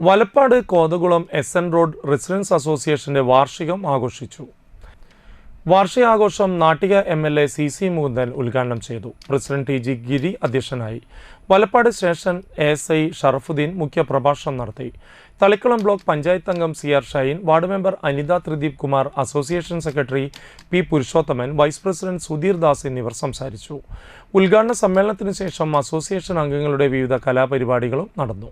Valappad Kothakulam എസ്.എൻ. Road residence അസോസിയേഷന്റെ വാർഷികം ആഘോഷിച്ചു. വാർഷികാഘോഷം നാട്ടിക എം.എൽ.എ. സി.സി. മുകുന്ദൻ ഉദ്ഘാടനം ചെയ്തു. President TG. ഗിരി അധ്യക്ഷനായി. വലപ്പാട് സ്റ്റേഷൻ എ.എസ്.ഐ. ഷറഫുദ്ദീൻ മുഖ്യപ്രഭാഷണം നടത്തി. തളിക്കുളം ബ്ലോക്ക് പഞ്ചായത്ത് അംഗം C R. Shine, ward member Anitha Thrideep Kumar, association secretary P. Purushothaman, vice president Sudheer Das എന്നിവർ സംസാരിച്ചു. ഉദ്ഘാടന സമ്മേളനത്തിന് ശേഷം അസോസിയേഷൻ അംഗങ്ങളുടെ വിവിധ കലാപരിപാടികളും നടന്നു.